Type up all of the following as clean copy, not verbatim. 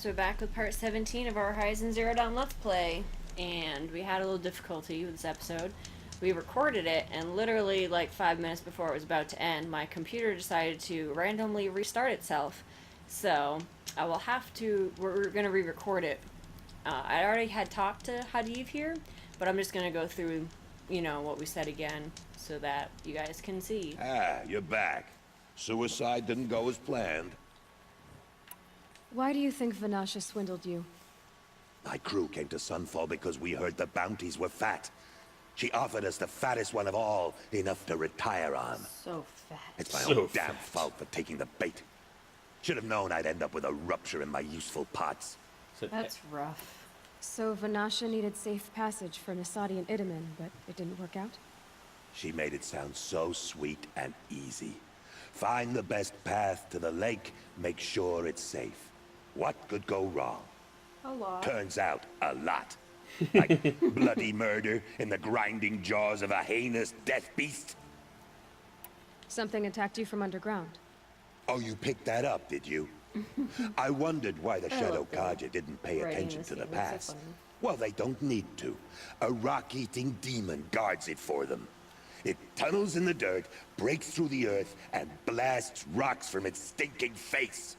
guys, we're back with part 17 of our Horizon Zero Dawn Let's Play, and we had a little difficulty with this episode. We recorded it, and literally like 5 minutes before it was about to end, my computer decided to randomly restart itself. So, I will have to, we're going to re-record it. I already had talked to Hadid here, but I'm just going to go through, you know, what we said again, so that you guys can see. Ah, you're back. Suicide didn't go as planned. Why do you think Vanasha swindled you? My crew came to Sunfall because we heard the bounties were fat. She offered us the fattest one of all, enough to retire on. So fat. It's my So own damn fat. fault for taking the bait. Should have known I'd end up with a rupture in my useful parts. That's rough. So Vanasha needed safe passage for Nasadi and Itamen, but it didn't work out? She made it sound so sweet and easy. Find the best path to the lake, make sure it's safe. What could go wrong? A lot. Turns out, a lot. Like bloody murder in the grinding jaws of a heinous death beast. Something attacked you from underground. Oh, you picked that up, did you? I wondered why the Shadow love that. Kaja didn't pay Writing attention this to the game, it's so past. funny. Well, they don't need to. A rock-eating demon guards it for them. It tunnels in the dirt, breaks through the earth, and blasts rocks from its stinking face.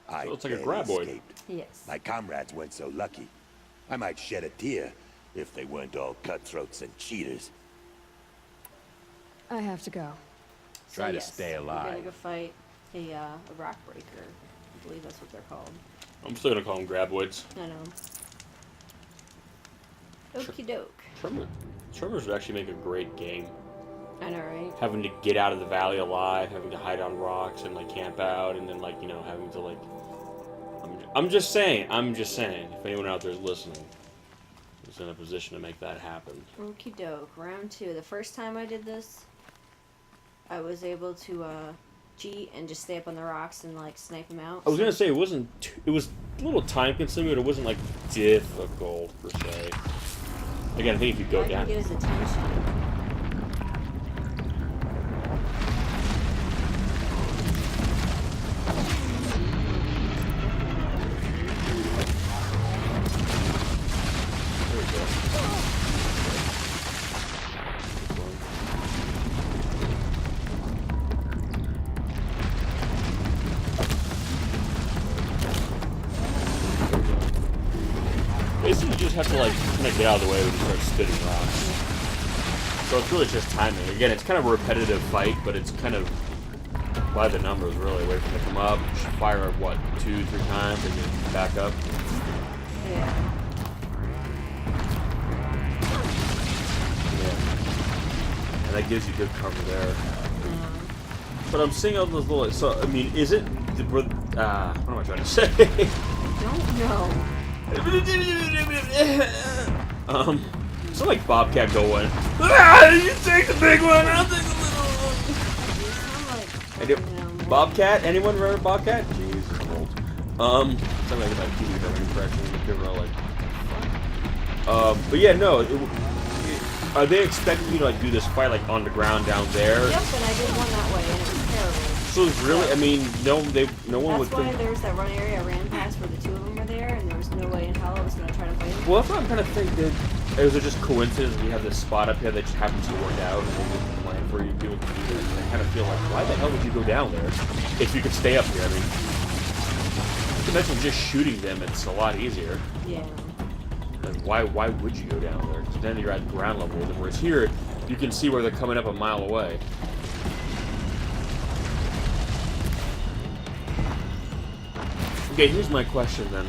I So it's like a barely graboid. escaped. Yes. My comrades weren't so lucky. I might shed a tear if they weren't all cutthroats and cheaters. I have to go. Try to stay We're gonna alive. go fight a rock breaker. I believe that's what they're called. I'm still gonna call them graboids. I know. Okie doke. Tremors would actually make a great game. I know, right? Having to get out of the valley alive, having to hide on rocks and like camp out, and then like having to like. I'm just saying. If anyone out there is listening, is in a position to make that happen. Okie doke. Round 2. The first time I did this, I was able to cheat and just stay up on the rocks and like snipe them out. I was gonna say it wasn't. It was a little time consuming, but it wasn't like difficult per se. Again, I think if you go I down. can get his attention. There we go. Basically, you just have to like kind of get out of the way when you start spitting rocks. So it's really just timing. Again, it's kind of a repetitive fight, but it's kind of by the numbers really. Wait for them to come up, fire what 2-3 times, and then back up. Yeah. Yeah. And that gives you good cover there. But I'm seeing all those little. So I mean, is it? What am I trying to say? Don't know. It's not like Bobcat going. You take the big one, I'll take the little one. You sound like Bobcat? Anyone remember Bobcat? Jeez, I'm old. Something like that TV Herman impression. People are like, but yeah, no. Are they expecting you to like do this fight like on the ground down there? Yep, and I did one that way, and it was terrible. So it's really, I mean, no one would That's why think. there was that run area I ran past where the two of them were there, and there was no way in hell I was going to try to fight them. Well, that's what I'm kind of thinking. Is it just coincidence we have this spot up here that just happens to work out and they just plan for you people to do this? I kind of feel like, why the hell would you go down there if you could stay up here? I mean, you can imagine just shooting them. It's a lot easier. Yeah. And why would you go down there? Because then you're at ground level with them. Whereas here, you can see where they're coming up a mile away. Okay, here's my question then.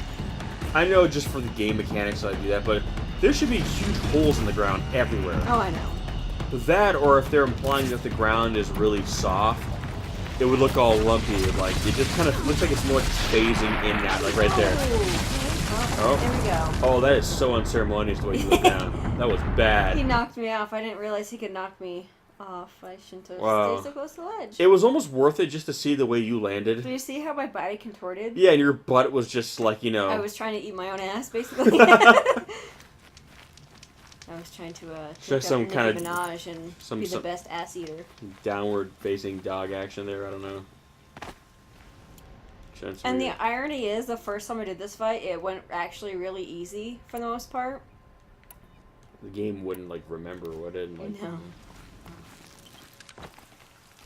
I know just for the game mechanics I do that, but there should be huge holes in the ground everywhere. Oh, I know. That, or if they're implying that the ground is really soft, it would look all lumpy. Like it just kind of looks like it's more phasing in and out, like right there. Oh, there we go. Oh, that is so unceremonious the way you look down. That was bad. He knocked me off. I didn't realize he could knock me off. I shouldn't have Wow. stayed so close to the ledge. It was almost worth it just to see the way you landed. Do you see how my body contorted? Yeah, and your butt was just like, I was trying to eat my own ass, basically. I was trying to take some up kind Nicki of- Minaj and be the best ass eater. downward facing dog action there. I don't know. That's And weird. the irony is, the first time I did this fight, it went actually really easy for the most part. The game wouldn't like remember, would it? Like, No.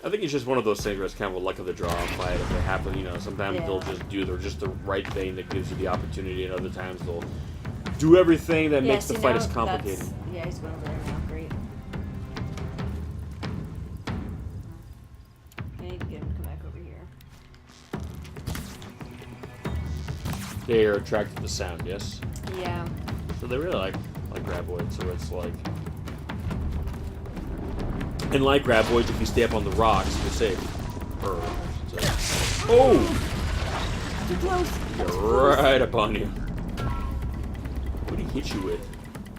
I think it's just one of those things where it's kind of a luck of the draw fight. If it happens, you know, sometimes Yeah. they'll just do the right thing that gives you the opportunity, and other times they'll do everything that makes the see, fight now as complicated. Yeah, he's going over there now. Great. I need to get him to come back over here. They are attracted to the sound, yes? Yeah. So they really like graboids, so it's like... And like graboids, if you stay up on the rocks, you're safe. Oh! Too close. Get right up on you. What did he hit you with?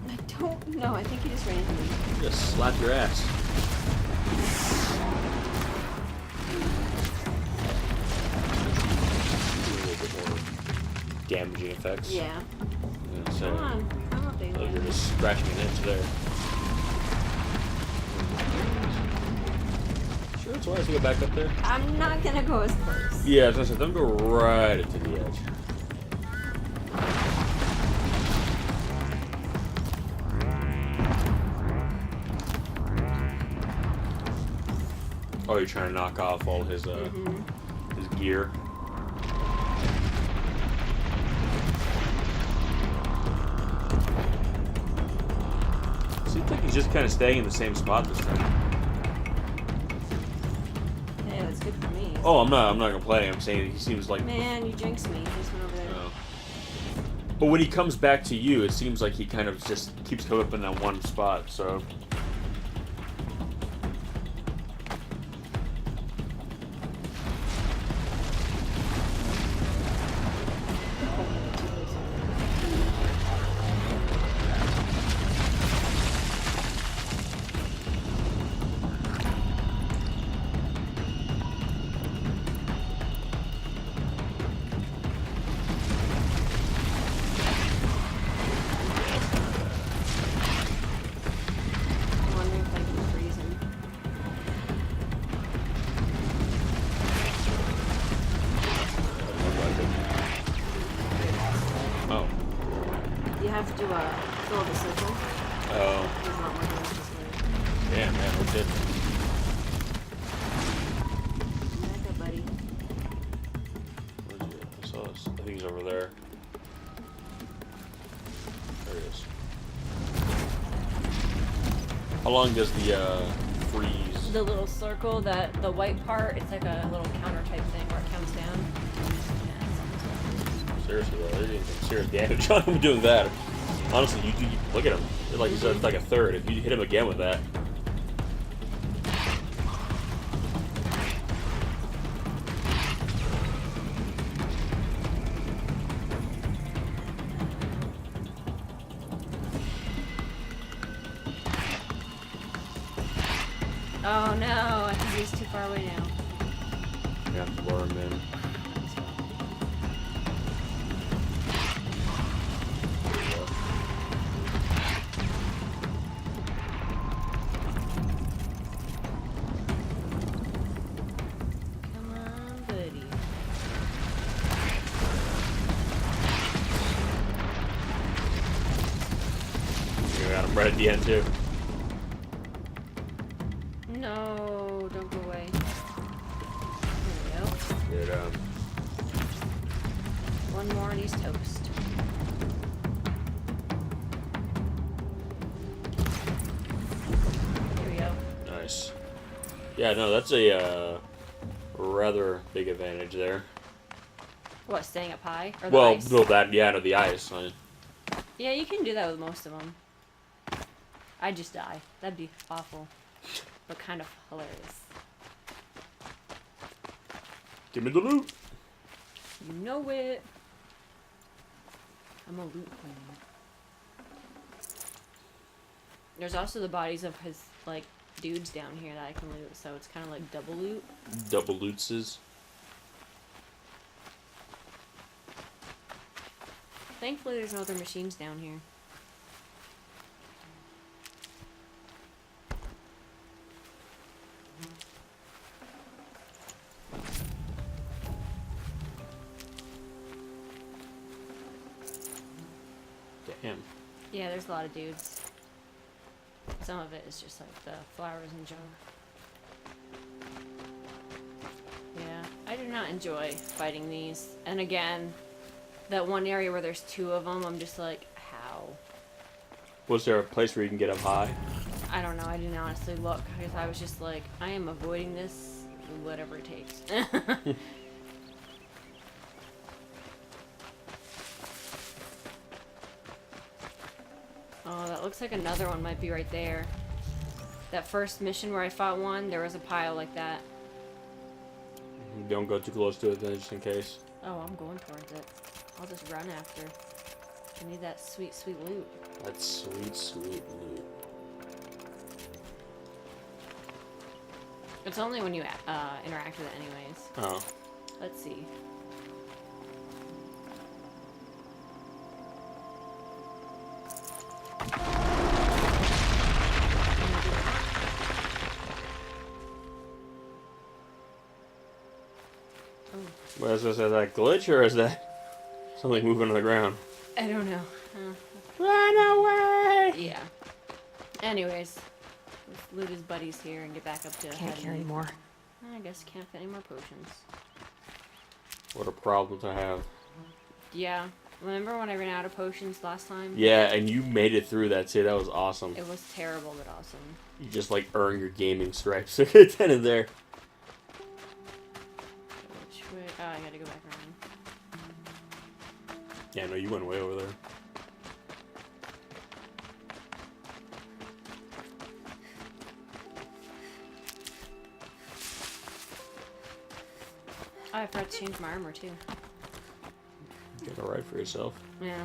I don't know. I think he just ran into me. Just slap your ass. A little bit more damaging effects. Yeah. Yeah, so, Come on. Come up, baby. so you're just scratching an itch there. Sure, it's wise to go back up there. I'm not gonna go as close. Yeah, I was gonna say, don't go right into the edge. Oh, you're trying to knock off all his his gear. Seems like he's just kind of staying in the same spot this time. Yeah, that's good for me. Oh, I'm not complaining. I'm saying he seems like. Man, you jinxed me. He just went over there. No. But when he comes back to you, it seems like he kind of just keeps coming up in that one spot. So. I'm wondering if I can freeze him. Oh. You have to fill the circle. Oh. There's not one left this way. Damn, man. What's it? Back up, buddy. Where's he at? I saw this. I think he's over there. There he is. How long does the freeze? The little circle, the white part, it's like a little counter type thing where it counts down. Seriously, though, they're doing some serious damage on him doing that. Honestly, you look at him. Like he's like a third. If you hit him again with that. Oh no, I think he's too far away now. You have to lure him in. Come on, buddy. You got him right at the end too. No, don't go away. There we go. Good. One more and he's toast. Here we go. Nice. Yeah, no, that's a rather big advantage there. What, staying up high? Or the Well, ice? no, that yeah, no, the ice. Yeah, you can do that with most of them. I'd just die. That'd be awful. But kind of hilarious. Give me the loot. You know it. I'm a loot queen. There's also the bodies of his, like, dudes down here that I can loot, so it's kind of like double loot. Double lootses. Thankfully, there's no other machines down here. Damn. Yeah, there's a lot of dudes. Some of it is just like the flowers and junk. Yeah, I do not enjoy fighting these. And again, that one area where there's 2 of them, I'm just like, how? Was there a place where you can get up high? I don't know, I didn't honestly look. Because I was just like, I am avoiding this, whatever it takes. Oh, that looks like another one might be right there. That first mission where I fought one, there was a pile like that. Don't go too close to it then, just in case. Oh, I'm going towards it. I'll just run after. I need that sweet, sweet loot. That sweet, sweet loot. It's only when you interact with it anyways. Oh. Let's see. Well, is that glitch or is that something moving on the ground? I don't know. Run away! Yeah. Anyways, let's loot his buddies here and get back up to Can't heavy. carry more. I guess can't fit any more potions. What a problem to have. Yeah. Remember when I ran out of potions last time? Yeah, and you made it through that too. That was awesome. It was terrible, but awesome. You just like earned your gaming stripes right then and there. Which way? Oh, I gotta go back around. Yeah, no, you went way over there. Oh, I forgot to change my armor too. Get it right for yourself. Yeah.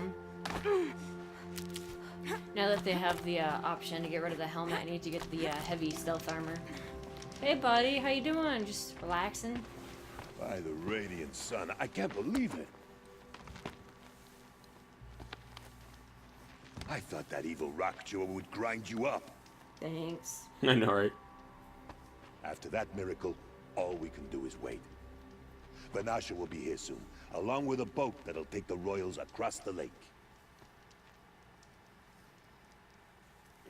Now that they have the option to get rid of the helmet, I need to get the heavy stealth armor. Hey, buddy, how you doing? Just relaxing? By the radiant sun, I can't believe it. I thought that evil rock jewel would grind you up. Thanks. I know, right? After that miracle, all we can do is wait. Vanasha will be here soon, along with a boat that'll take the royals across the lake.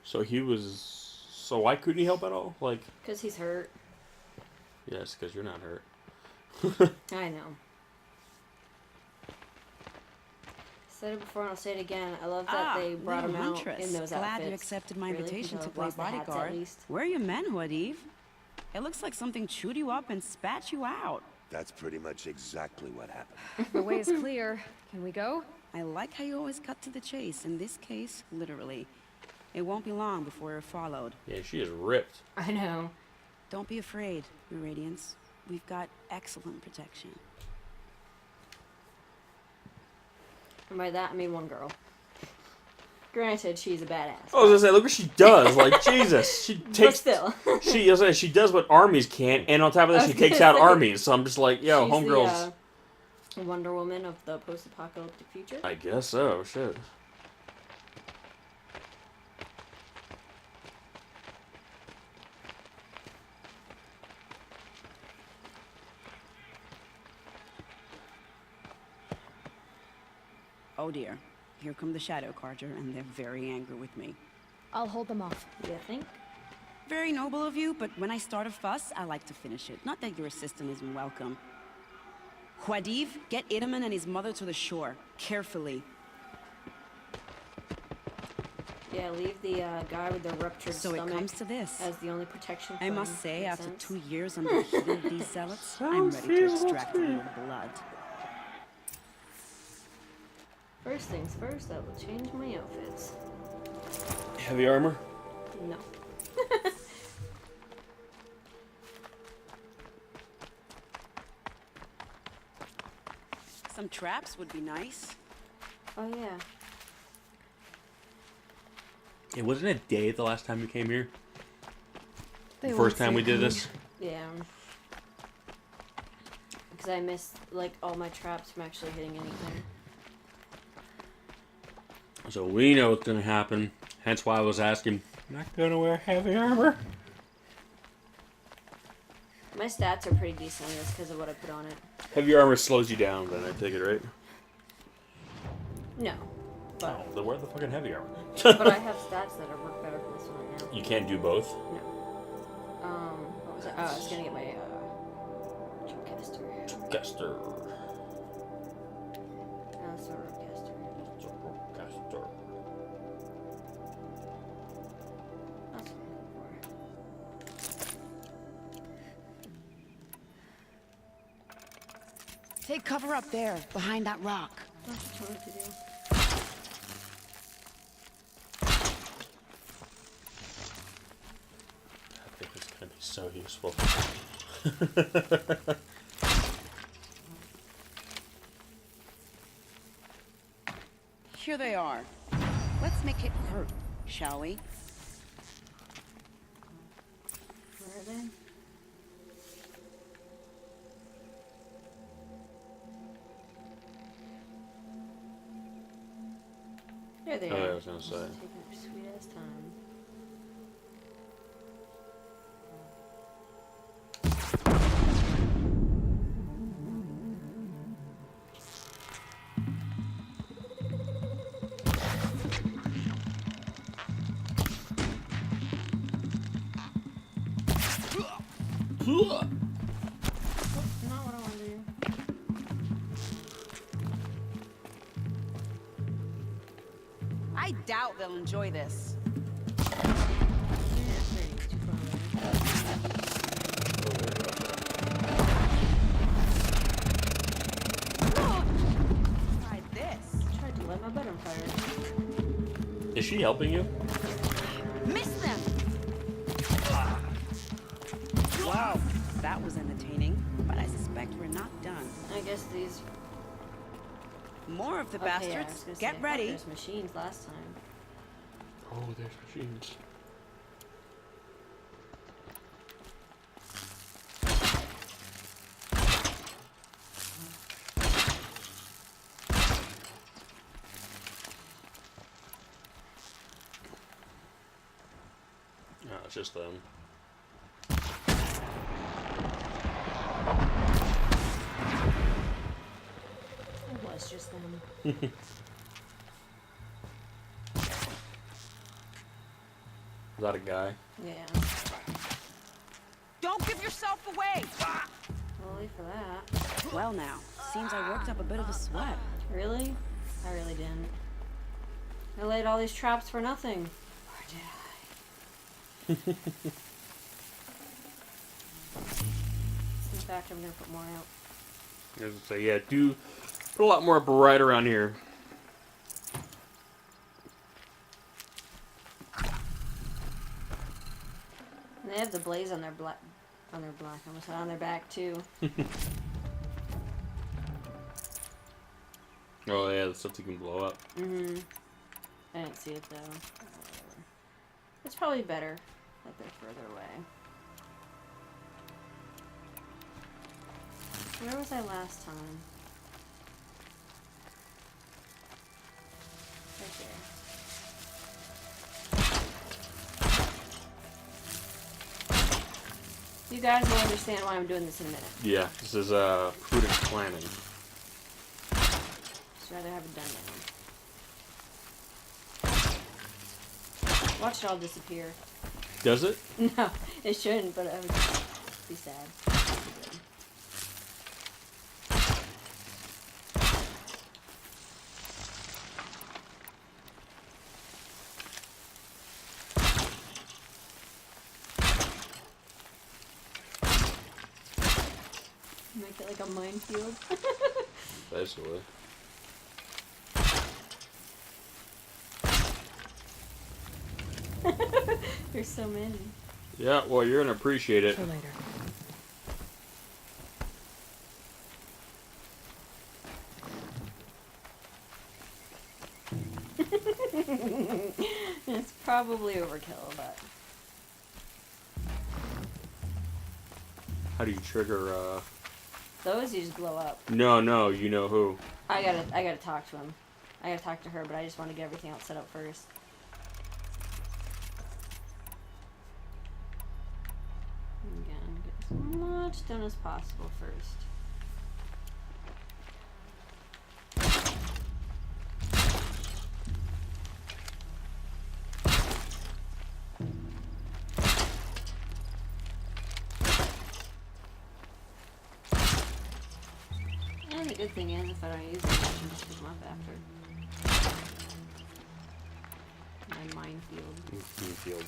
So he was... So why couldn't he help at all? Like... Because he's hurt. Yes, because you're not hurt. I know. Said it before and I'll say it again. I love that they brought him out in those Glad outfits. you accepted my Really? invitation People to play lost the hats at bodyguard. least. Where are your manhood, Eve? It looks like something chewed you up and spat you out. That's pretty much exactly what happened. The way is clear. Can we go? I like how you always cut to the chase. In this case, literally. It won't be long before you're followed. Yeah, she is ripped. I know. Don't be afraid, Your Radiance. We've got excellent protection. And by that, I mean one girl. Granted, she's a badass. I was gonna say, look what she does. Like, Jesus. She takes... But still. She does what armies can't, and on top of that, I she was takes gonna out say, armies. So I'm just like, yo, she's homegirls. the Wonder Woman of the post-apocalyptic future. I guess so, shit. Oh dear. Here come the Shadow Carter, and they're very angry with me. I'll hold them off. You think? Very noble of you, but when I start a fuss, I like to finish it. Not that your assistant isn't welcome. Huadiv, get Itamen and his mother to the shore. Carefully. Yeah, leave the guy with the ruptured So stomach it comes to this. as the only protection. I from must say, makes after sense. 2 years under the heel of these zealots, I'm ready to extract a little blood. First things first, I will change my outfits. Heavy armor? No. Some traps would be nice. Oh yeah. Yeah, wasn't it Day the last time you came here? They The won't first time see we did me. this? Yeah. Because I missed like all my traps from actually hitting anything. So we know what's gonna happen. Hence why I was asking, not gonna wear heavy armor? My stats are pretty decent on this because of what I put on it. Heavy armor slows you down, then I take it, right? No. but Then wear the fucking heavy armor. but I have stats that work better for this one right now. You can't do both? No. What was it? Oh, I was gonna get my caster. Caster. Sort of caster. Caster. That's what I'm looking for. Take cover up there, behind that rock. That's what I wanted to do. I think it's gonna be so useful. Here they are. Let's make it hurt, shall we? Where are they? There they Oh, are. yeah, I was gonna say. Taking their sweet ass time. Not what I want to do. I doubt they'll enjoy this. Try this. Tried to light my butt on fire. Is she helping you? Miss them! Wow, that was entertaining, but I suspect we're not done. I guess these. More of the Okay, yeah, I was bastards. gonna say, I Get thought ready. There's machines last time. Oh, there's machines. No, it's just them. It was just them. Is that a guy? Yeah. Don't give yourself away! Well, wait for that. Well now, seems I worked up a bit of a sweat. Really? I really didn't. I laid all these traps for nothing. Or did I? In fact, I'm gonna put more out. I was gonna say, yeah, do put a lot more up right around here. And they have the blaze on their black. I almost said on their back too. Oh yeah, the stuff you can blow up. Mm-hmm. I didn't see it though. Whatever. It's probably better that they're further away. Where was I last time? Right there. You guys will understand why I'm doing this in a minute. Yeah, this is prudent planning. Just rather have it done now. Watch it all disappear. Does it? No, it shouldn't, but I would be sad. Make it like a minefield. Basically. There's so many. Yeah, well, you're gonna appreciate it. For later. It's probably overkill, but How do you trigger, those you just blow up. No, you know who. I gotta talk to him. I gotta talk to her, but I just want to get everything else set up first. Again, get as much done as possible first. the good thing is, if I don't use it, I can just pick them up after. My minefield. Minefield.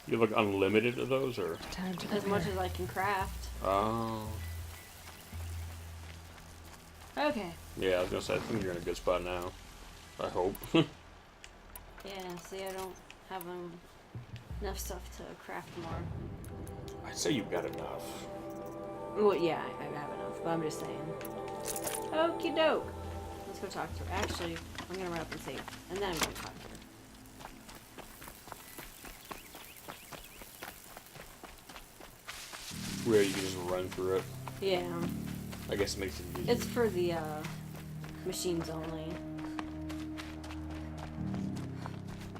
You have like unlimited of those, or? Time to As much prepare. as I can craft. Oh. Okay. Yeah, I was gonna say, I think you're in a good spot now. I hope. Yeah, see, I don't have enough stuff to craft more. I'd say you've got enough. Well, yeah, I have enough, but I'm just saying. Okie doke. Let's go talk to her. Actually, I'm gonna run up and save, and then I'm gonna talk to her. Where you can just run through it. Yeah, I guess it makes it easy. it's for the machines only.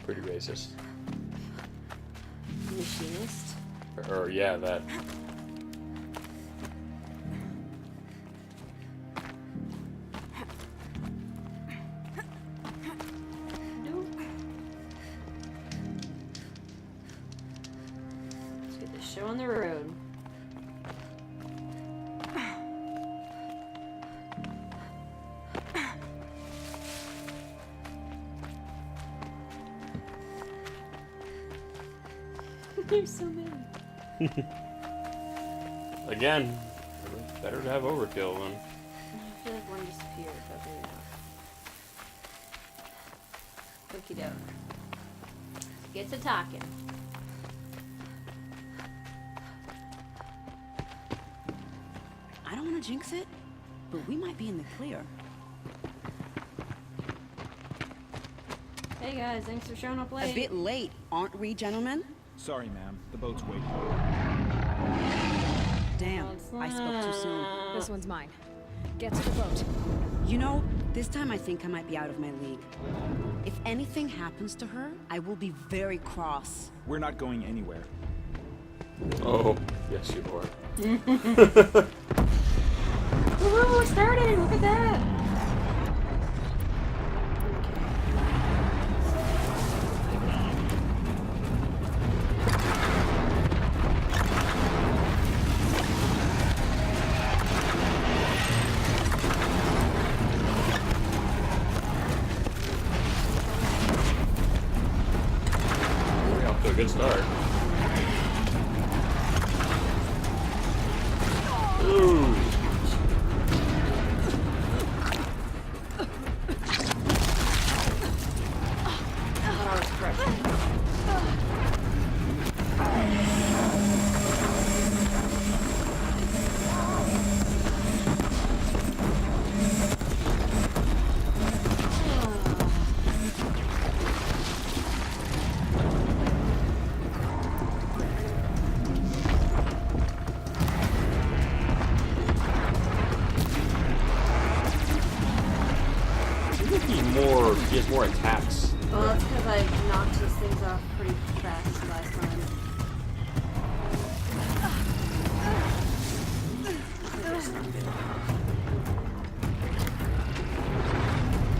Pretty racist. Machinist. Or yeah, that. Nope. Let's get this show on the road. There's so many. Again, better to have overkill than. I feel like one disappeared, but maybe not. Okie doke. Get to talking. I don't want to jinx it, but we might be in the clear. Hey guys, thanks for showing up late. A bit late, aren't we, gentlemen? Sorry, ma'am. The boat's waiting. Damn, I spoke too soon. This one's mine. Get to the boat. You know, this time I think I might be out of my league. If anything happens to her, I will be very cross. We're not going anywhere. Oh, yes, you are. Woohoo, it started! Look at that! We're off to a good start. Ooh. Oh, it's fresh. He has more attacks. Well, that's because I knocked these things off pretty fast last time.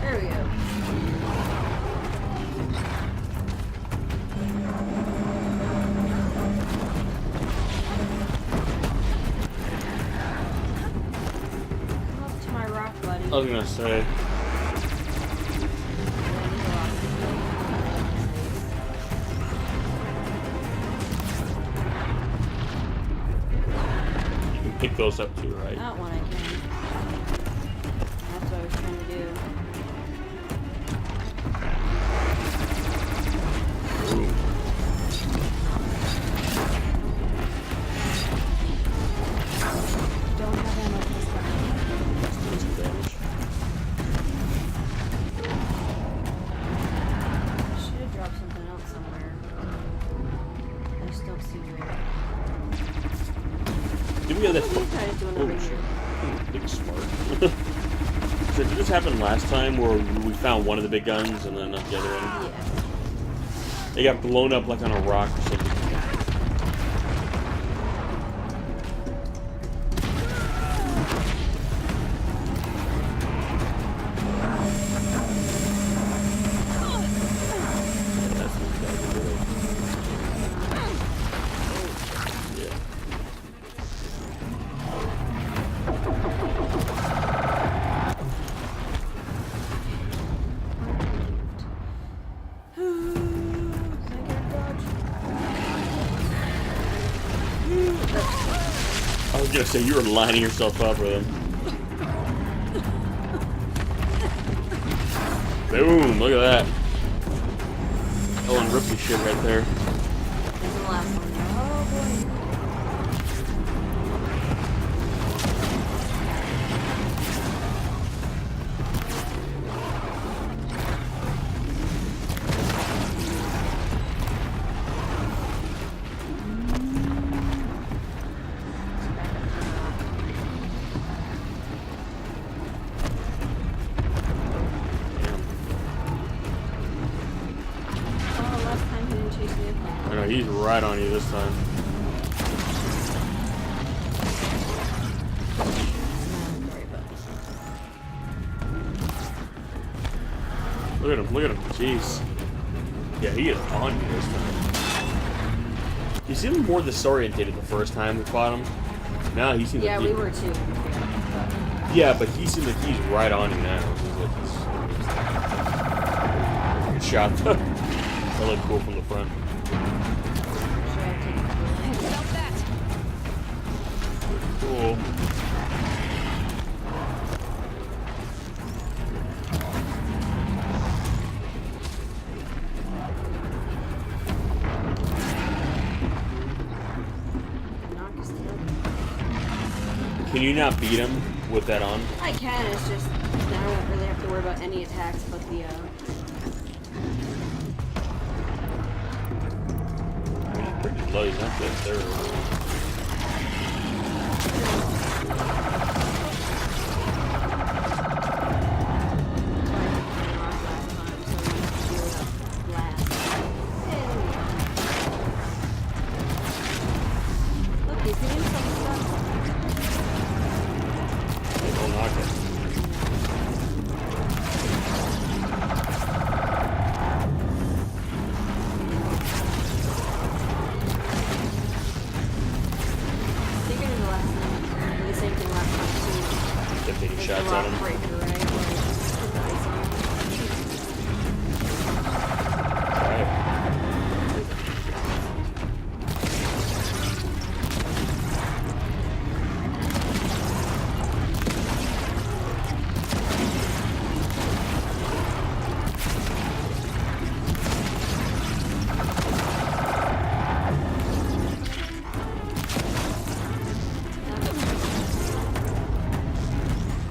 There we go. Come up to my rock, buddy. I was gonna say. You can pick those up too, right? That one I can. That's what I was trying to do. Ooh. Don't have ammo for this weapon. Doing some damage. I should have dropped something else somewhere. I just don't see where. Did we have that? What are you trying to do Oh over shit! here? Big smart. So did this happen last time where we found one of the big guns and then not the other one? Yeah. They got blown up like on a rock or something. gonna say you were lining yourself up with him. Boom! Look at that. Ellen Ripley shit right there. There's the last one. Oh boy. Oh, last time he didn't chase me up. I know, he's right on you this time. Sorry about this. Look at him, jeez. Yeah, he is on you this time. He seemed more disorientated the first time we fought him. Now he seems Yeah, like we were too. Yeah, but he seems like he's right on you now. Good shot though. That looked cool from the front. Cool. Knock his tail. Can you not beat him with that on? I can, it's just now I don't really have to worry about any attacks but the I mean, he's pretty low. He's not good there. Look, he's getting some stuff. Don't knock it. I think I did the last time. Did the same thing last time too. Kept taking Like shots the at rock him. breaker, right? Like, put the ice on him. Right.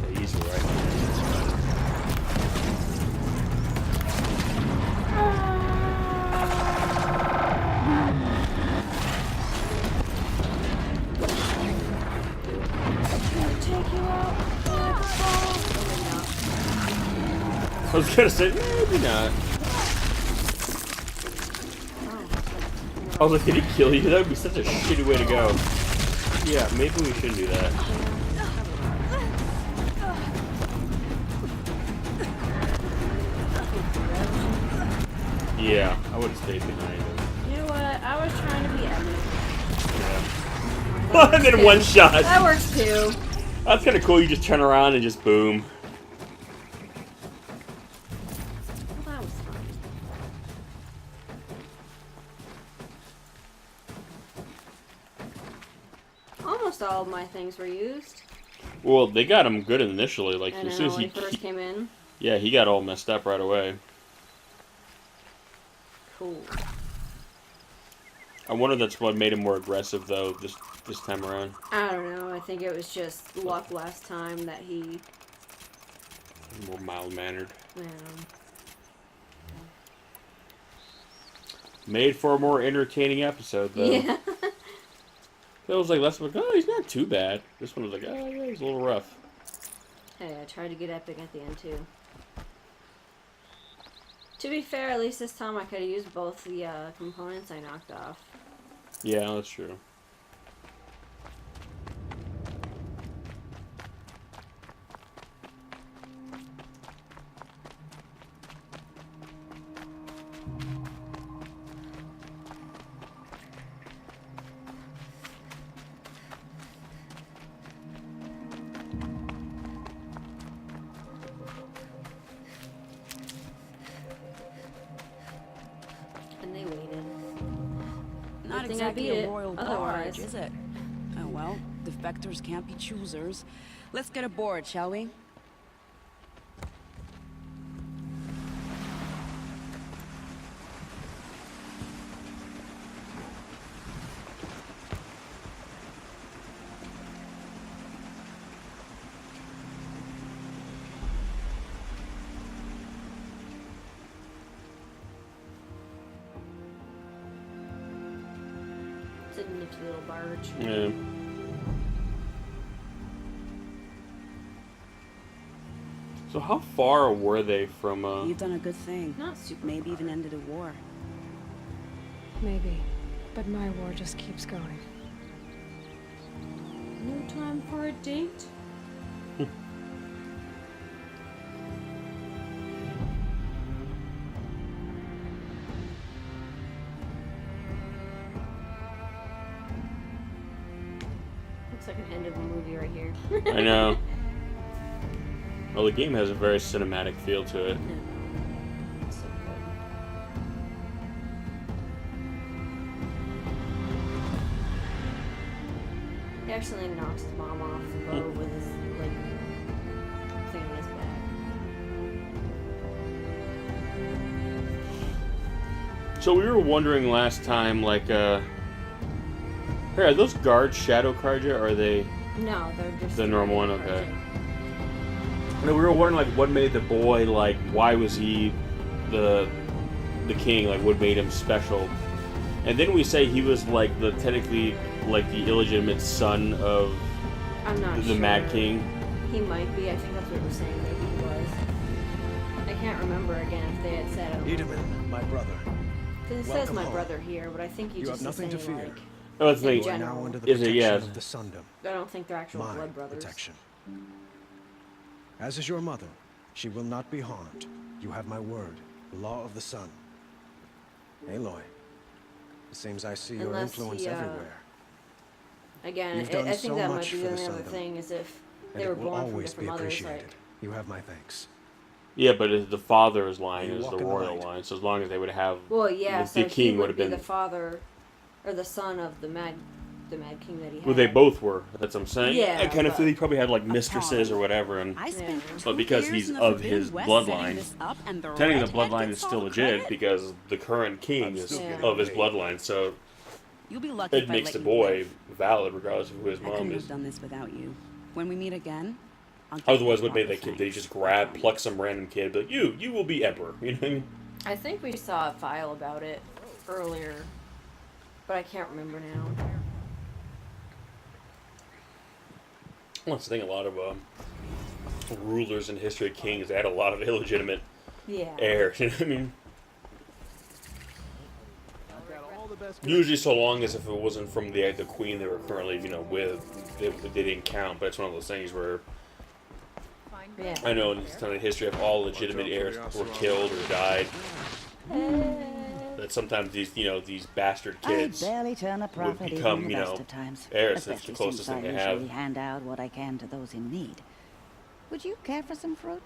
Yeah, he's right. I was gonna say, maybe not. I was like, did he kill you? That would be such a shitty way to go. Yeah, maybe we shouldn't do that. Yeah, I would have stayed behind him. You know what? I was trying to be epic. Yeah. And then one shot. That works too. That's kind of cool. You just turn around and just boom. Well, that was fun. Almost all of my things were used. Well, they got him good initially. Like I as know, soon as when he first came in. yeah, he got all messed up right away. Cool. I wonder if that's what made him more aggressive though this time around. I don't know. I think it was just luck last time that he. More mild mannered. Made for a more entertaining episode though. Yeah. It was like last one. Oh, he's not too bad. This one was like, oh yeah, he's a little rough. Hey, I tried to get epic at the end too. To be fair, at least this time I could have used both the components I knocked off. Yeah, that's true. And they waited. Not Good thing I exactly beat a it, royal otherwise. barge, is it? Oh well. Defectors can't be choosers. Let's get aboard, shall we? It's a nifty little barge. Yeah. So how far were they from, You've done a good thing. Not super Maybe far. even ended a war. Maybe. But my war just keeps going. No time for a date? Looks like an end of a movie right here. I know. Well, the game has a very cinematic feel to it. So good. He actually knocks his mom off the boat with his like thing in his back. So we were wondering last time, like, hey, are those guards shadow card yet, or are they No, they're just the normal one? Okay. No, we were wondering, like, what made the boy, like, why was he the king? Like, what made him special? And then we say he was, like, technically, like, the illegitimate son of I'm not the sure. Mad King. He might be. I think that's what we're saying. Maybe he was. I can't remember again if they had said it. Itamen, my brother. Because it says welcome my home. brother here, but I think he You just have nothing is to saying, fear. like, Oh, that's the In thing. You are general. now under the Is it, protection yeah. of the Sundom. I don't think they're actual My blood brothers. protection. As is your mother, she will not be harmed. You have my word, the law of the sun. Aloy, it seems I see your Unless influence he, everywhere. Again, You've I done think so that might much be for the the only other Sundom, thing is if And they were it will born from always be different mothers. appreciated. Like, You have my thanks. Yeah, but the father's line You is walk the in the royal light. line, so as long as they would have... well, yeah, the so king he would would have be been... the father or the son of the Mad King that he had. Well, they both were. That's what I'm saying. Yeah, I kind of but- feel he probably had, like, mistresses or whatever, and... I spent Yeah. 2 But because years he's in the of Forbidden his West bloodline, setting this up, and the technically the redhead bloodline gets is still all the legit credit? because the current king I'm is still getting of his paid. bloodline, so You'll be lucky it if I makes let the you boy live. valid regardless of who his I mom couldn't is. have done this without you. When we meet again, I'll give Otherwise, you what made proper that kid? They thanks. just I grab, promise. pluck some random kid, be like, you will be emperor. You know what I mean? I think we saw a file about it earlier, but I can't remember now. Well, that's the thing. A lot of rulers in history, kings, they had a lot of illegitimate Yeah. heirs. You know what I mean? Usually, so long as if it wasn't from the queen they were currently, with, they didn't count. But it's one of those things where Yeah. I know in this kind of history of all legitimate heirs were killed or died. That sometimes these bastard kids I barely turn a would profit become, even in the best of times. heirs. That's Especially the closest since thing I they have. usually hand out what I can to those in need. Would you care for some fruit?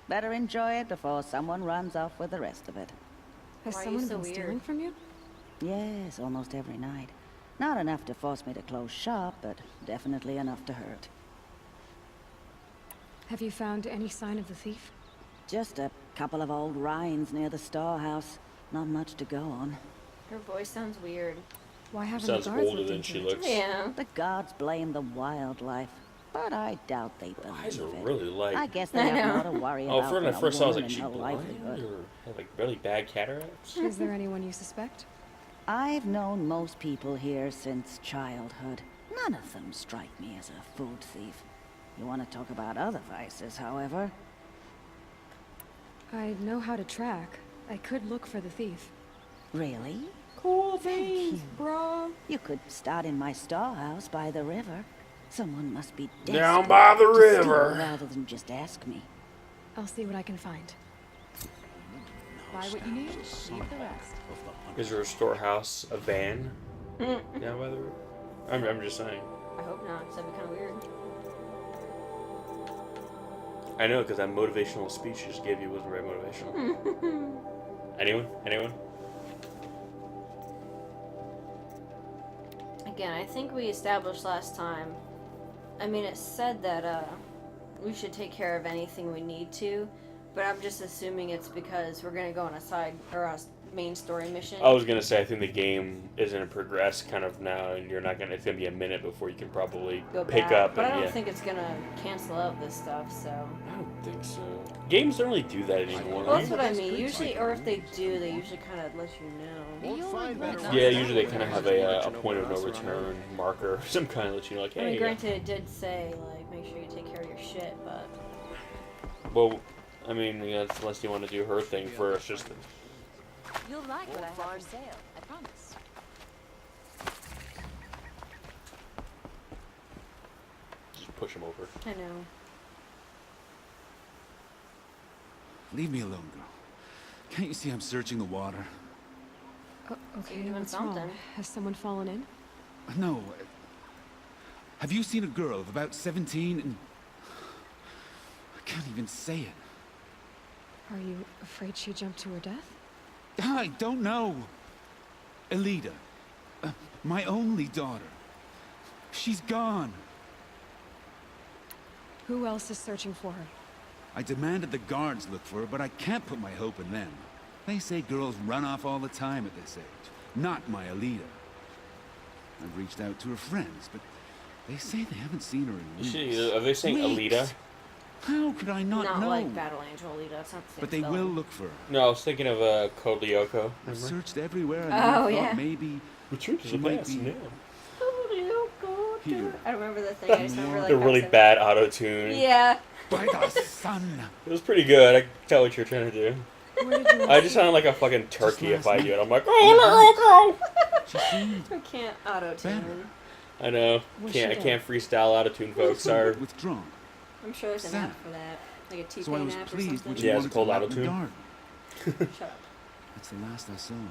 Better enjoy it before someone runs off with the rest of it. Has Why are you someone so been weird? stealing from you? Yes, almost every night. Not enough to force me to close shop, but definitely enough to hurt. Have you found any sign of the thief? Just a couple of old rinds near the storehouse. Not much to go on. Her voice sounds weird. Why haven't Sounds the guards older looked than into she it? looks. Yeah. The gods blame the wildlife, but I doubt they Eyes believe are it. really light. I guess they I have know. more to worry Oh, about when I than a first saw, I was woman like, and she her blind livelihood. or had, like really bad cataracts. Is there anyone you suspect? I've known most people here since childhood. None of them strike me as a food thief. You want to talk about other vices, however? I know how to track. I could look for the thief. Really? Cool things, bro. You could start in my storehouse by the river. Someone must be Down desperate by the to steal river. rather than just ask me. I'll see what I can find. Buy what you need, leave the rest. Is there a storehouse, a van down by the river? I'm just saying. I hope not, 'cause that'd be kind of weird. I know, because that motivational speech you just gave you wasn't very motivational. Anyone? Again, I think we established last time I mean, it said that we should take care of anything we need to, but I'm just assuming it's because we're gonna go on a side or a main story mission. I was gonna say I think the game is gonna progress kind of now, and you're not gonna. It's gonna be a minute before you can probably Go pick back. up. But And, I don't yeah. think it's gonna cancel out this stuff. So. I don't think so. Games don't really do that anymore. Well, that's what I mean. Usually, or if they do, they usually kind of let you know. You'll regret not Yeah, knowing usually they kind of have a that. point of no return marker, some kind of let you know, like, I mean, hey. granted, it did say like make sure you take care of your shit, but Well, I mean, yeah, unless you want to do her thing first, just. You'll like what I have for sale. I promise. Just push him over. I know. Leave me alone, girl. Can't you see I'm searching the water? Okay, You're doing what's wrong? something. Has someone fallen in? No. Have you seen a girl of about 17 and... I can't even say it. Are you afraid she jumped to her death? I don't know. Elida. My only daughter. She's gone. Who else is searching for her? I demanded the guards look for her, but I can't put my hope in them. They say girls run off all the time at this age. Not my Elida. I've reached out to her friends, but they say they haven't seen her in weeks. Are they saying Weeks. Alita? How could I not know? like Battle Angel Alita. It's not the same But they spelling. will look for her. No, I was thinking of Code Lyoko. I've searched everywhere and Oh, I thought yeah. maybe Which she might be yeah. here. I don't remember the thing. I just remember like The how really it bad auto tune. Yeah. by the sun. It was pretty good. I could tell what you're trying to do. Where did you I just sound like a fucking turkey if I do it. I'm like, oh, She seemed I can't auto tune. Better. I know. Was I she can't freestyle auto tune, folks. Sorry. somewhat withdrawn. I'm sure there's an Sad. app for that, like a T-Pain So I was app or pleased when something. she Yeah, it's wanted called to go out in the auto-tune. garden. Shut up. That's the last I saw of her.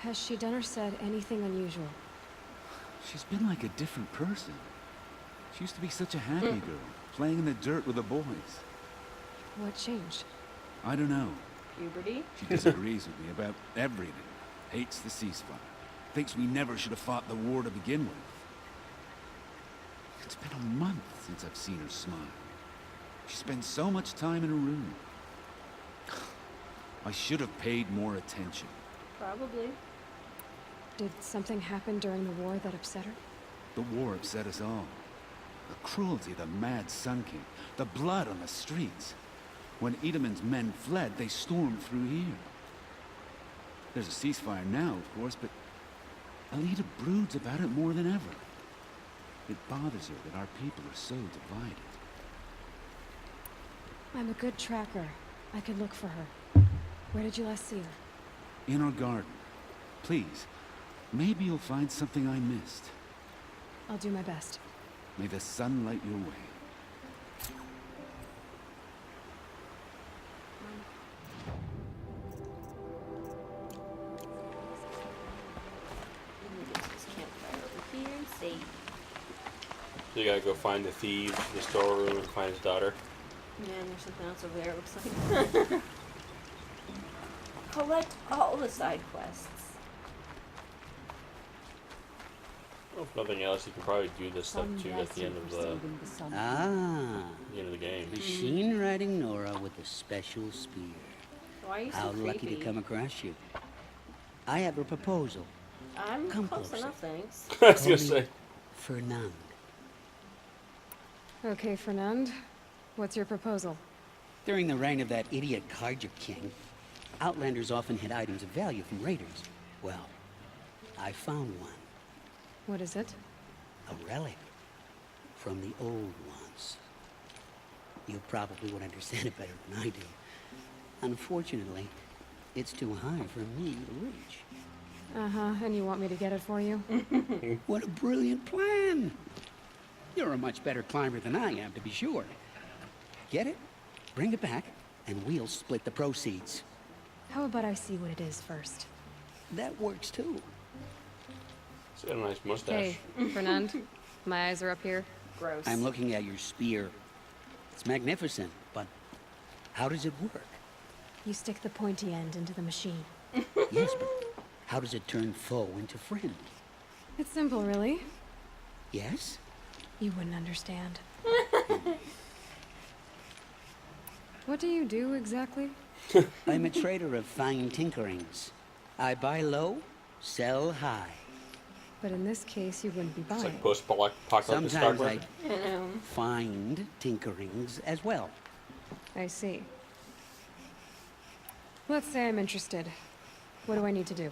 Has she done or said anything unusual? She's been like a different person. She used to be such a happy girl, playing in the dirt with the boys. What changed? I don't know. Puberty? She disagrees with me about everything. Hates the ceasefire. Thinks we never should have fought the war to begin with. It's been a month since I've seen her smile. She spends so much time in her room. I should have paid more attention. Probably. Did something happen during the war that upset her? The war upset us all. The cruelty of the mad Sun King. The blood on the streets. When Itamen's men fled, they stormed through here. There's a ceasefire now, of course, but Alita broods about it more than ever. It bothers her that our people are so divided. I'm a good tracker. I could look for her. Where did you last see her? In our garden. Please, maybe you'll find something I missed. I'll do my best. May the sun light your way. Let me get to this campfire over here and see. So you gotta go find the thieves, the storeroom, and find his daughter. Yeah, and there's something else over there, it looks like. Collect all the side quests. Well, if nothing else, you can probably do this stuff too at the end of the Ah, game. machine riding Nora with a special spear. Why are you so How lucky creepy? to come across you. I have a proposal. I'm Come close closer. enough, thanks. I was gonna say. Fernand. Okay, Fernand. What's your proposal? During the reign of that idiot Carja King, Outlanders often hid items of value from raiders. Well, I found one. What is it? A relic from the old ones. You probably would understand it better than I do. Unfortunately, it's too high for me to reach. Uh-huh, and you want me to get it for you? What a brilliant plan! You're a much better climber than I am, to be sure. Get it, bring it back, and we'll split the proceeds. How about I see what it is first? That works too. He's got a nice mustache. Hey, Fernand. My eyes are up here. Gross. I'm looking at your spear. It's magnificent, but how does it work? You stick the pointy end into the machine. Yes, but how does it turn foe into friend? It's simple, really. Yes? You wouldn't understand. What do you do exactly? I'm a trader of fine tinkerings. I buy low, sell high. But in this case, you wouldn't be It's buying. like post-apocalyptic stock Sometimes I market. find tinkerings as well. I see. Let's say I'm interested. What do I need to do?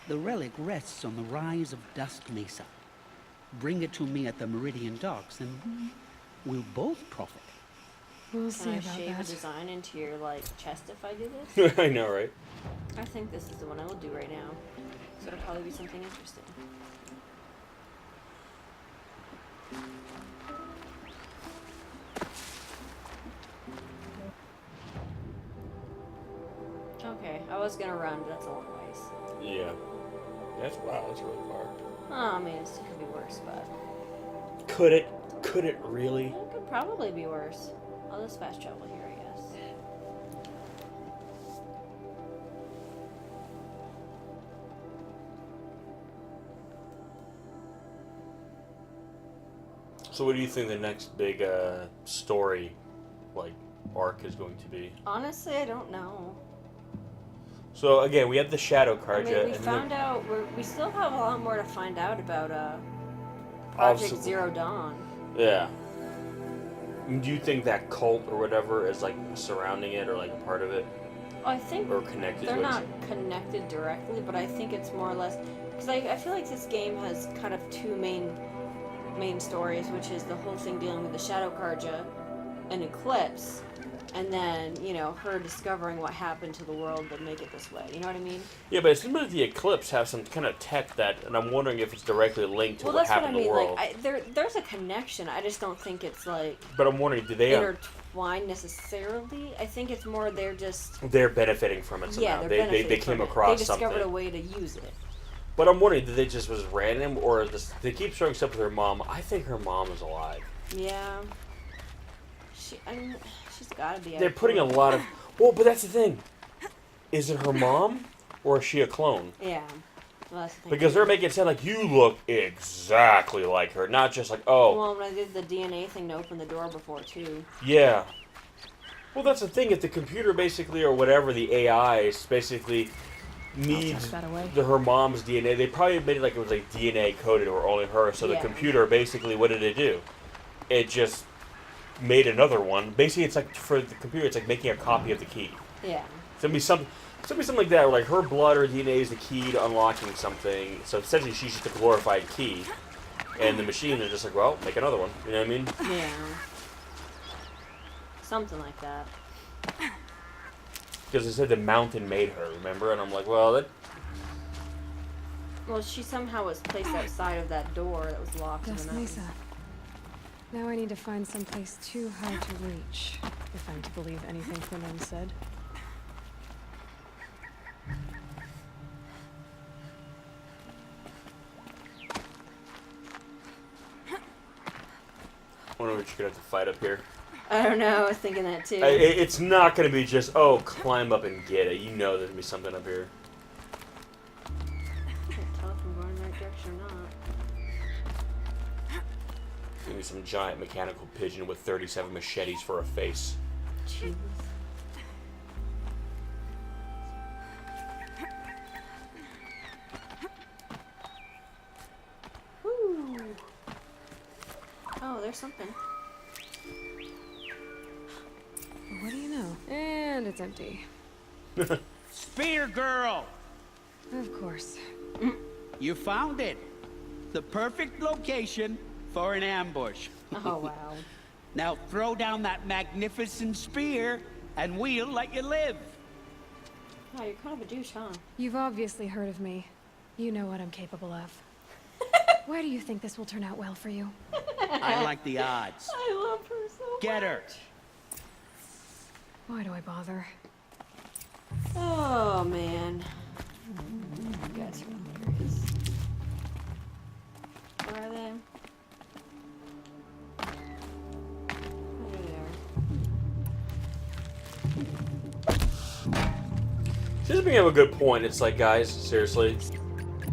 The relic rests on the rise of Dusk Mesa. Bring it to me at the Meridian Docks, and we'll both profit. We'll see Can I about shave a that. design into your, like, chest if I do this? I know, right? I think this is the one I will do right now. So it'll probably be something interesting. Okay, I was gonna run, but that's a long ways. Yeah. Wow, that's really far. Oh, I mean, it could be worse, but Could it? Could it really? it could probably be worse. I'll just fast travel here, I guess. So what do you think the next big story, like, arc is going to be? Honestly, I don't know. So again, we have the Shadow I Carja. mean, we and found out. We still have a lot more to find out about Project Obviously- Zero Dawn. Yeah. Do you think that cult or whatever is like surrounding it or like a part of it I think or connected they're to not it? connected directly, but I think it's more or less because I feel like this game has kind of two main stories, which is the whole thing dealing with the Shadow Carja and Eclipse, and then her discovering what happened to the world that make it this way. You know what I mean? Yeah, but it seems like the Eclipse have some kind of tech that, and I'm wondering if it's directly linked to Well, what that's what I happened in mean. the world. Like, there's a connection. I just don't think it's like But I'm wondering, do they intertwined necessarily. I think it's more they're benefiting from it somehow. they're they benefiting came from it. across They discovered something. a way to use it. But I'm wondering, did they just was random or they keep showing stuff with her mom? I think her mom is alive. Yeah. I mean, she's got to be. They're putting a lot of. Well, but that's the thing. Is it her mom or is she a clone? Yeah. Well, that's the thing. Because they're making it sound like you look exactly like her, not just like, oh. Well, when I did the DNA thing to open the door before too. Yeah. Well, that's the thing. If the computer basically, or whatever, the AI basically needs her mom's DNA, they probably made it like it was like DNA coded or only her. So the computer basically, what did it do? It just made another one. Basically, it's like for the computer, it's like making a copy of the key. Yeah. So it'd be something like that, where like her blood or DNA is the key to unlocking something. So essentially, she's just a glorified key, and the machine is just like, well, make another one. You know what I mean? Yeah. Something like that. Because it said the mountain made her, remember? And I'm like, well, that. Well, she somehow was placed outside of that door that was locked. Dusk Mesa. Now I need to find some place too high to reach, if I'm to believe anything Quinlan said. I wonder what you're gonna have to fight up here. I don't know. I was thinking that too. It's not gonna be just, oh, climb up and get it. You know there's gonna be something up here. I can't tell if I'm going in the right direction or not. Maybe some giant mechanical pigeon with 37 machetes for a face. Jeez. Whew. Oh, there's something. What do you know? And it's empty. Spear girl! Of course. You found it. The perfect location for an ambush. Oh, wow. Now throw down that magnificent spear, and we'll let you live. Wow, you're kind of a douche, huh? You've obviously heard of me. You know what I'm capable of. Why do you think this will turn out well for you? I like the odds. I love her so much. Get her. Why do I bother? Oh, man. You guys are hilarious. Where are they? There they are. This is bringing up a good point. It's like, guys, seriously,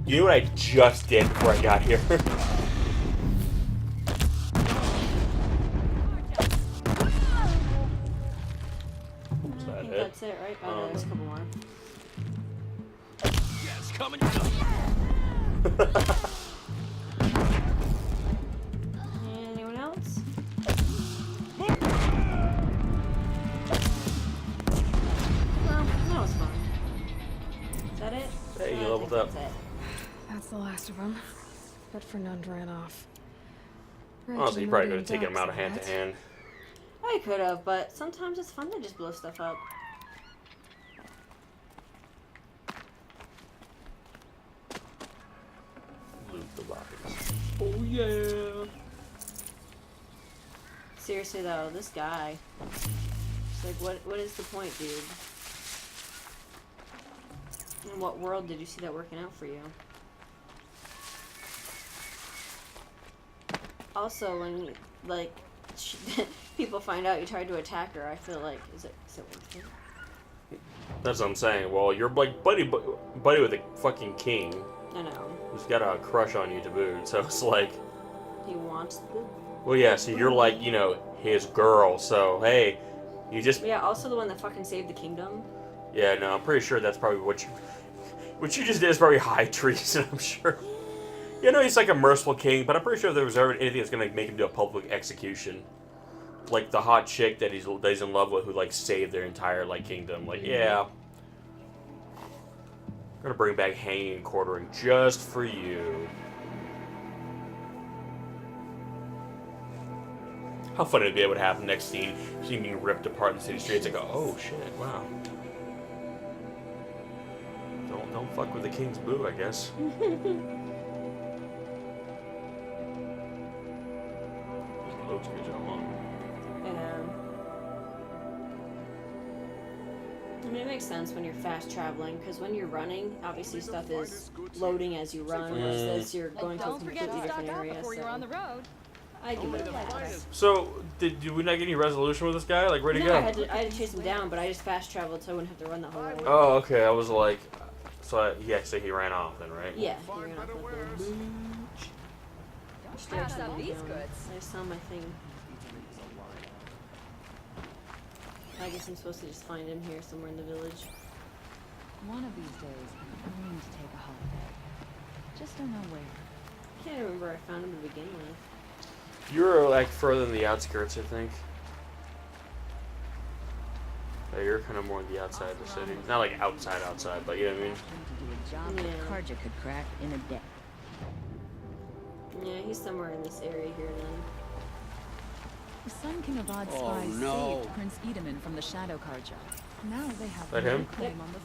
you know what I just did before I got here? Is that I think it? that's it, right? Oh, no, there's a couple more. Yes, coming. Anyone else? Well, that was fun. Is that it? Hey, you I leveled think up. that's it. That's the last of them. But Fernand ran off. Honestly, you probably could have taken him out of hand to hand. I could have, but sometimes it's fun to just blow stuff up. Loot the bodies. Oh yeah. Seriously though, this guy. It's like, what is the point, dude? In what world did you see that working out for you? Also, when like people find out you tried to attack her, I feel like is it worth it? That's what I'm saying. Well, you're like buddy with the fucking king. I know. Who's got a crush on you to boot. So it's like, He wants the. well, yeah. So you're like, you know, his girl. So hey, you just. Yeah. Also, the one that fucking saved the kingdom. Yeah. No, I'm pretty sure that's probably what you just did is probably high treason. I'm sure. You know, he's like a merciful king, but I'm pretty sure if there was ever anything that's gonna make him do a public execution, like the hot chick that he's in love with, who like saved their entire like kingdom. Like, yeah, I'm gonna bring back hanging and quartering just for you. How funny it'd be able to have the next scene, see him being ripped apart in the city streets. I go, oh shit, wow. Don't fuck with the king's boo, I guess. I mean, it makes sense when you're fast traveling, because when you're running, obviously stuff is loading as you run, whereas this, you're going to a completely different area, so... You're on the road. I give it a pass. So, did we not get any resolution with this guy? Like, where'd he No, go? I had to chase him down, but I just fast traveled so I wouldn't have to run the whole way. Oh, okay. I was like, so he ran off then, right? Yeah, he ran off with the Don't pass up these goods. I saw my thing. I guess I'm supposed to just find him here somewhere in the village. One of these days, I'm going to take a holiday. Just don't know where. I can't remember where I found him to begin with. You were like further in the outskirts, I think. Yeah, you're kind of more on the outside of the city. Not like outside, but you know what I mean? To do a job that Karja could crack in a day. Yeah, he's somewhere in this area here then. The Sun King of Odd Oh, Spies no. saved Prince Itamen from the Shadow Karja. Now they have That no him? claim on the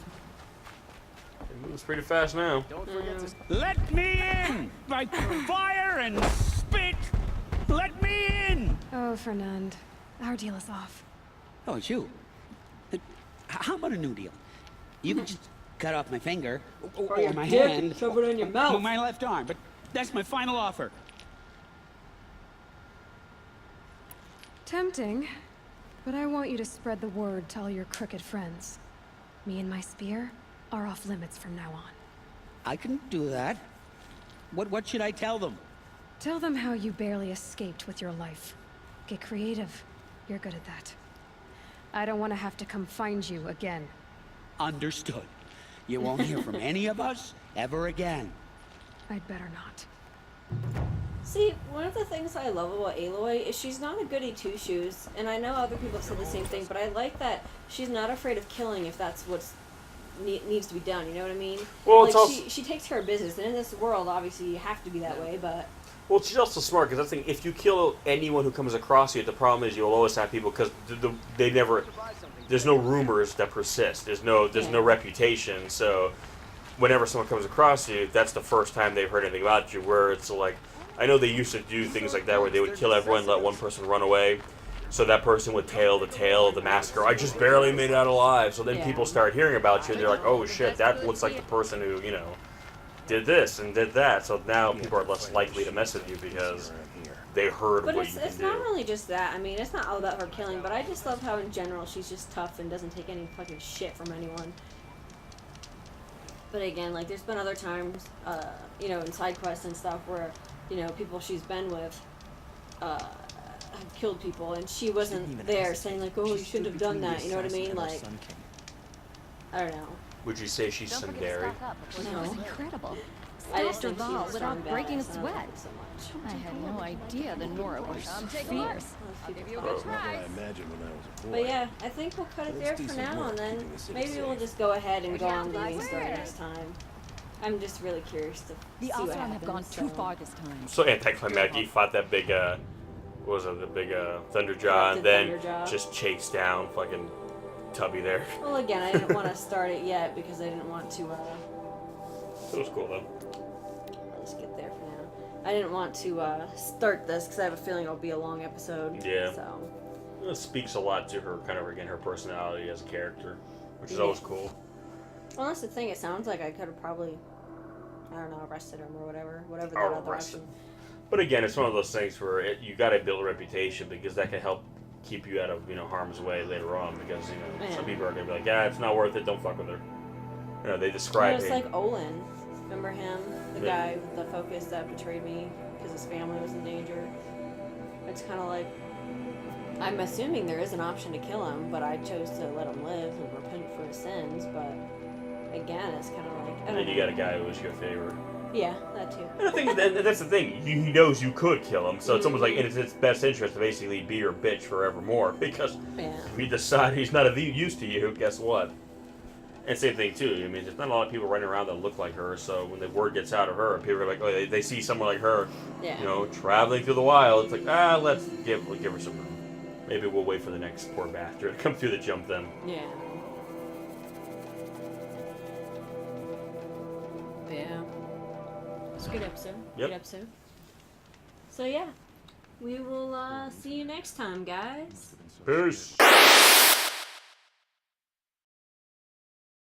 It moves pretty fast now. Don't forget to... Let me in! By fire and spit! Let me in! Oh, Fernand. Our deal is off. Oh, it's you. How about a new deal? You could just cut off my finger, or my hand, shove it in your mouth. or my left arm, but that's my final offer. Tempting, but I want you to spread the word to all your crooked friends. Me and my spear are off limits from now on. I can do that. What should I tell them? Tell them how you barely escaped with your life. Get creative. You're good at that. I don't want to have to come find you again. Understood. You won't hear from any of us ever again. I'd better not. See, one of the things I love about Aloy is she's not a goody two-shoes, and I know other people have said the same thing, but I like that she's not afraid of killing if that's what's needs to be done, you know what I mean? Well, like, it's also... she takes care of business, and in this world, obviously, you have to be that way, but... Well, she's also smart, because I think if you kill anyone who comes across you, the problem is you'll always have people, because they never... There's no rumors that persist. There's no reputation, so whenever someone comes across you, that's the first time they've heard anything about you, where it's like... I know they used to do things like that, where they would kill everyone, let one person run away, so that person would tell the tale of the massacre. I just barely made it out alive. So then people start hearing about you, and they're like, oh shit, that looks like the person who, you know, did this and did that. So now people are less likely to mess with you because they heard But what you can it's do. not really just that. I mean, it's not all about her killing, but I just love how in general she's just tough and doesn't take any fucking shit from anyone. But again, like, there's been other times, you know, in side quests and stuff where, you know, people she's been with, killed people, and she wasn't there saying like, "Oh, you shouldn't have done that." You know what I mean? Like, I don't know. Would you say she's Sundari? That was incredible. I just Stopped think her she's Val a without strong breaking a badass, and I sweat. love it so much. I had no idea the Nora was fierce. I'll give you a That's what I imagined when I was a boy. But yeah, I think we'll cut it there for now, and then maybe we'll just go ahead and go on the main story next time. I'm just really curious to see what happens. have gone too far this time. So anticlimactic. He fought that big, what was it, the big Thunderjaw, and then Thunderjaw. just chased down fucking Tubby there. Well, again, I didn't want to start it yet because I didn't want to. It was cool though. Let's get there for now. I didn't want to start this because I have a feeling it'll be a long episode. Yeah. So. It speaks a lot to her, kind of again, her personality as a character, which is always cool. Well, that's the thing. It sounds like I could have probably, I don't know, arrested him or whatever that other option. But again, it's one of those things where you got to build a reputation because that can help keep you out of harm's way later on. Because some people are gonna be like, yeah, it's not worth it. Don't fuck with her. They describe It's him. like Olin. Remember him, the guy with the focus that betrayed me because his family was in danger. It's kind of like, I'm assuming there is an option to kill him, but I chose to let him live and repent for his sins. But again, it's kind of like, I don't And know. you got a guy who was your favorite. Yeah, that too. And I think that's the thing. He knows you could kill him, so it's almost like in his best interest to basically be your bitch forevermore. Because if you decide he's not of use to you, guess what? And same thing too. I mean, there's not a lot of people running around that look like her. So when the word gets out of her, people are like, oh, they see someone like her, traveling through the wild. It's like, let's give her some room. Maybe we'll wait for the next poor bastard to come through the jump then. Yeah. Yeah. It's a good episode. Yep. Good episode. So yeah, we will see you next time, guys. Peace.